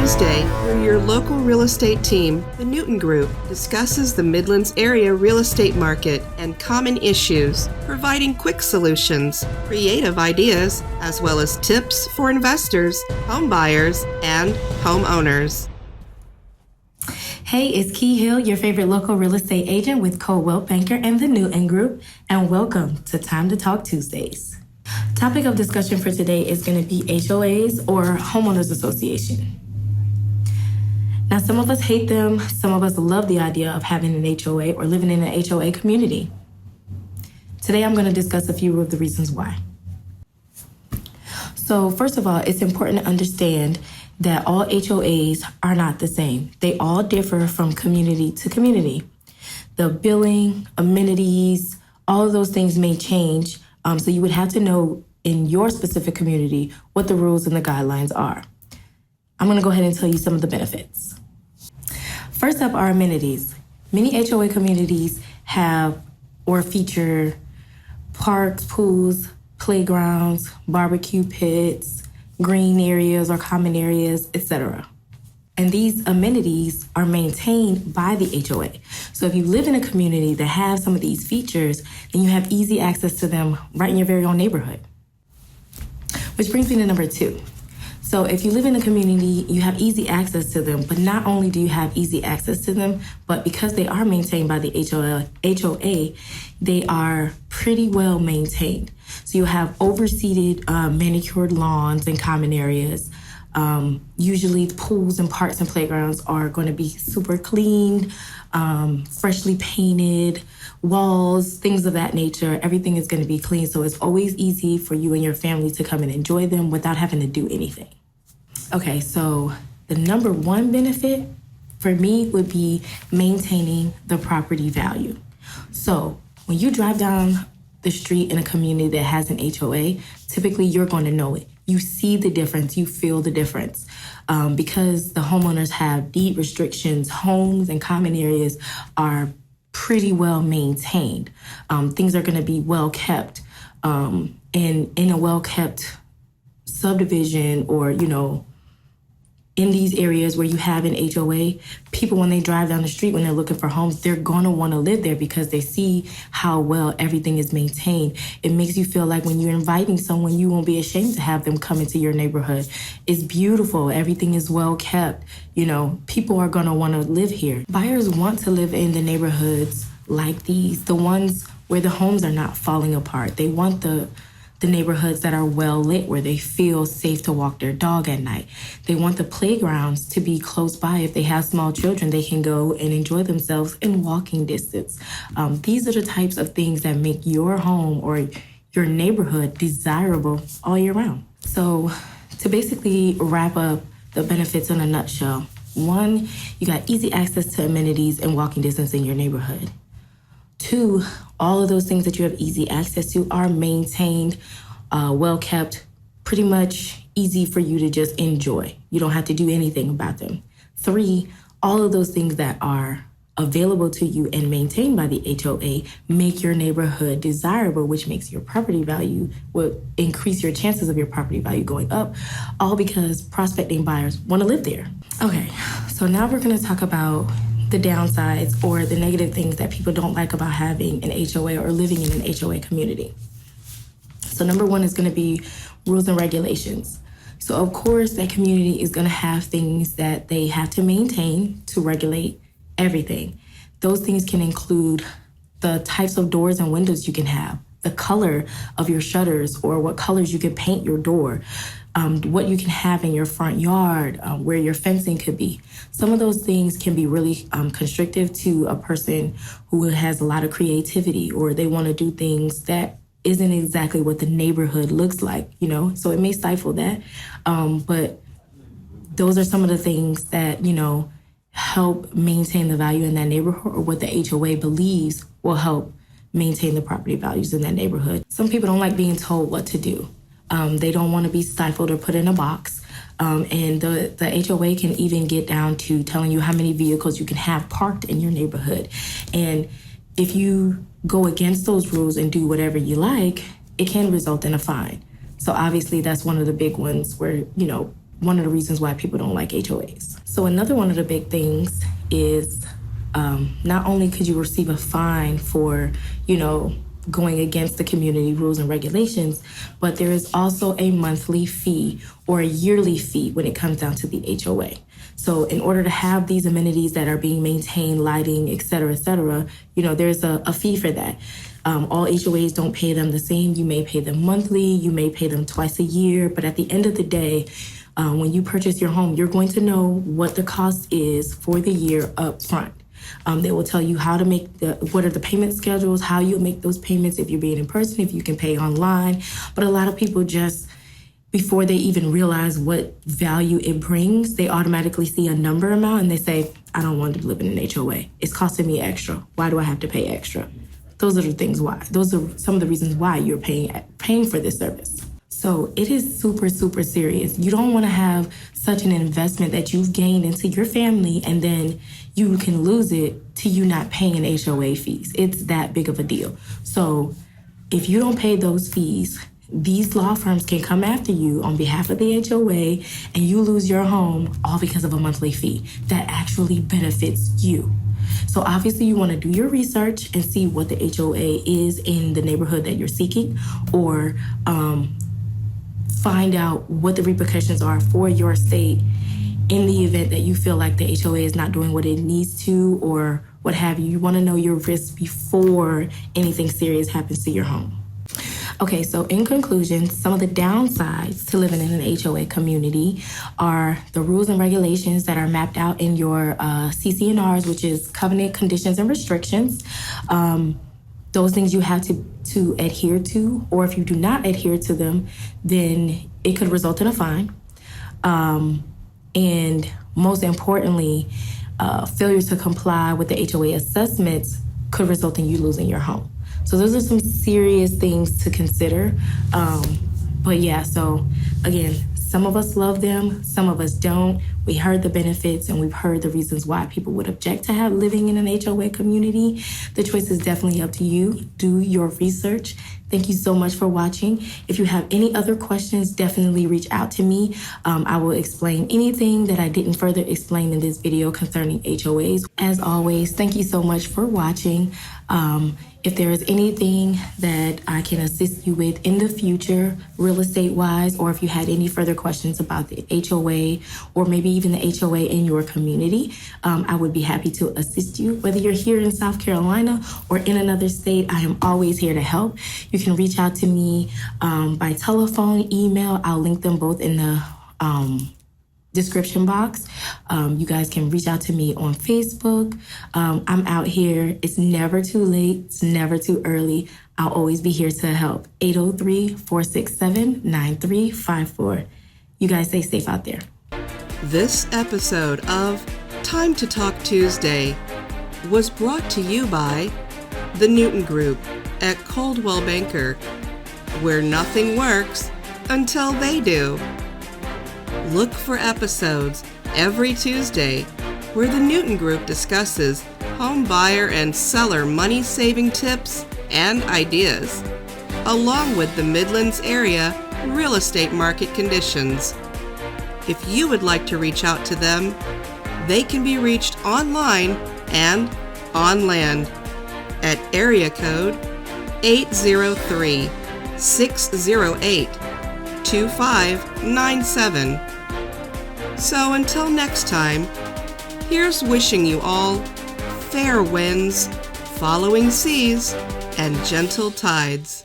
Tuesday, where your local real estate team, the Newton Group, discusses the Midlands area real estate market and common issues, providing quick solutions, creative ideas, as well as tips for investors, home buyers, and homeowners. Hey, it's Key Hill, your favorite local real estate agent with Coldwell Banker and the Newton Group, and welcome to Time to Talk Tuesdays. Topic of discussion for today is going to be HOAs or homeowners association. Now, some of us hate them, some of us love the idea of having an HOA or living in an HOA community. Today, I'm going to discuss a few of the reasons why. So first of all, it's important to understand that all HOAs are not the same. They all differ from community to community. The billing, amenities, all of those things may change. So you would have to know in your specific community what the rules and the guidelines are. I'm going to go ahead and tell you some of the benefits. First up are amenities. Many HOA communities have or feature parks, pools, playgrounds, barbecue pits, green areas or common areas, etc. And these amenities are maintained by the HOA. So if you live in a community that has some of these features, then you have easy access to them right in your very own neighborhood. Which brings me to number 2. So if you live in a community, you have easy access to them, but not only do you have easy access to them, but because they are maintained by the HOA, they are pretty well maintained. So you have overseeded, manicured lawns and common areas. Usually pools and parks and playgrounds are going to be super clean, freshly painted, walls, things of that nature. Everything is going to be clean. So it's always easy for you and your family to come and enjoy them without having to do anything. Okay, so the number 1 benefit for me would be maintaining the property value. So when you drive down the street in a community that has an HOA, typically you're going to know it. You see the difference, you feel the difference. Because the homeowners have deed restrictions, homes and common areas are pretty well maintained. Things are going to be well kept. And in a well kept subdivision or, in these areas where you have an HOA, people, when they drive down the street, when they're looking for homes, they're going to want to live there because they see how well everything is maintained. It makes you feel like when you're inviting someone, you won't be ashamed to have them come into your neighborhood. It's beautiful. Everything is well kept. People are going to want to live here. Buyers want to live in the neighborhoods like these, the ones where the homes are not falling apart. They want the neighborhoods that are well lit, where they feel safe to walk their dog at night. They want the playgrounds to be close by. If they have small children, they can go and enjoy themselves in walking distance. These are the types of things that make your home or your neighborhood desirable all year round. So to basically wrap up the benefits in a nutshell, 1, you got easy access to amenities and walking distance in your neighborhood. 2, all of those things that you have easy access to are maintained, well kept, pretty much easy for you to just enjoy. You don't have to do anything about them. 3, all of those things that are available to you and maintained by the HOA make your neighborhood desirable, which makes your property value, will increase your chances of your property value going up, all because prospecting buyers want to live there. Okay, so now we're going to talk about the downsides or the negative things that people don't like about having an HOA or living in an HOA community. So number 1 is going to be rules and regulations. So of course that community is going to have things that they have to maintain to regulate everything. Those things can include the types of doors and windows you can have, the color of your shutters or what colors you can paint your door, what you can have in your front yard, where your fencing could be. Some of those things can be really constrictive to a person who has a lot of creativity, or they want to do things that isn't exactly what the neighborhood looks like, so it may stifle that. But those are some of the things that, help maintain the value in that neighborhood, or what the HOA believes will help maintain the property values in that neighborhood. Some people don't like being told what to do. They don't want to be stifled or put in a box. And the HOA can even get down to telling you how many vehicles you can have parked in your neighborhood. And if you go against those rules and do whatever you like, it can result in a fine. So obviously that's one of the big ones where, one of the reasons why people don't like HOAs. So another one of the big things is not only could you receive a fine for, going against the community rules and regulations, but there is also a monthly fee or a yearly fee when it comes down to the HOA. So in order to have these amenities that are being maintained, lighting, et cetera, there's a fee for that. All HOAs don't pay them the same. You may pay them monthly, you may pay them twice a year, but at the end of the day, when you purchase your home, you're going to know what the cost is for the year up front. They will tell you how to make what are the payment schedules, how you make those payments, if you're being in person, if you can pay online. But a lot of people just, before they even realize what value it brings, they automatically see a number amount and they say, I don't want to live in an HOA. It's costing me extra. Why do I have to pay extra? Those are the things why. Those are some of the reasons why you're paying for this service. So it is super, super serious. You don't want to have such an investment that you've gained into your family and then you can lose it to you not paying an HOA fees. It's that big of a deal. So if you don't pay those fees, these law firms can come after you on behalf of the HOA and you lose your home all because of a monthly fee that actually benefits you. So obviously you want to do your research and see what the HOA is in the neighborhood that you're seeking, or find out what the repercussions are for your state in the event that you feel like the HOA is not doing what it needs to or what have you. You want to know your risks before anything serious happens to your home. Okay, so in conclusion, some of the downsides to living in an HOA community are the rules and regulations that are mapped out in your CC&Rs, which is covenant conditions and restrictions. Those things you have to adhere to, or if you do not adhere to them, then it could result in a fine. And most importantly, failure to comply with the HOA assessments could result in you losing your home. So those are some serious things to consider. But yeah, so again, some of us love them, some of us don't. We heard the benefits and we've heard the reasons why people would object to have living in an HOA community. The choice is definitely up to you. Do your research. Thank you so much for watching. If you have any other questions, definitely reach out to me. I will explain anything that I didn't further explain in this video concerning HOAs. As always, thank you so much for watching. If there is anything that I can assist you with in the future, real estate wise, or if you had any further questions about the HOA or maybe even the HOA in your community, I would be happy to assist you. Whether you're here in South Carolina or in another state, I am always here to help. You can reach out to me by telephone, email. I'll link them both in the description box. You guys can reach out to me on Facebook. I'm out here. It's never too late. It's never too early. I'll always be here to help. 803-467-9354. You guys stay safe out there. This episode of Time to Talk Tuesday was brought to you by the Newton Group at Coldwell Banker, where nothing works until they do. Look for episodes every Tuesday where the Newton Group discusses home buyer and seller money-saving tips and ideas, along with the Midlands area real estate market conditions. If you would like to reach out to them, they can be reached online and on land at area code 803-608-2597. So until next time, here's wishing you all fair winds, following seas, and gentle tides.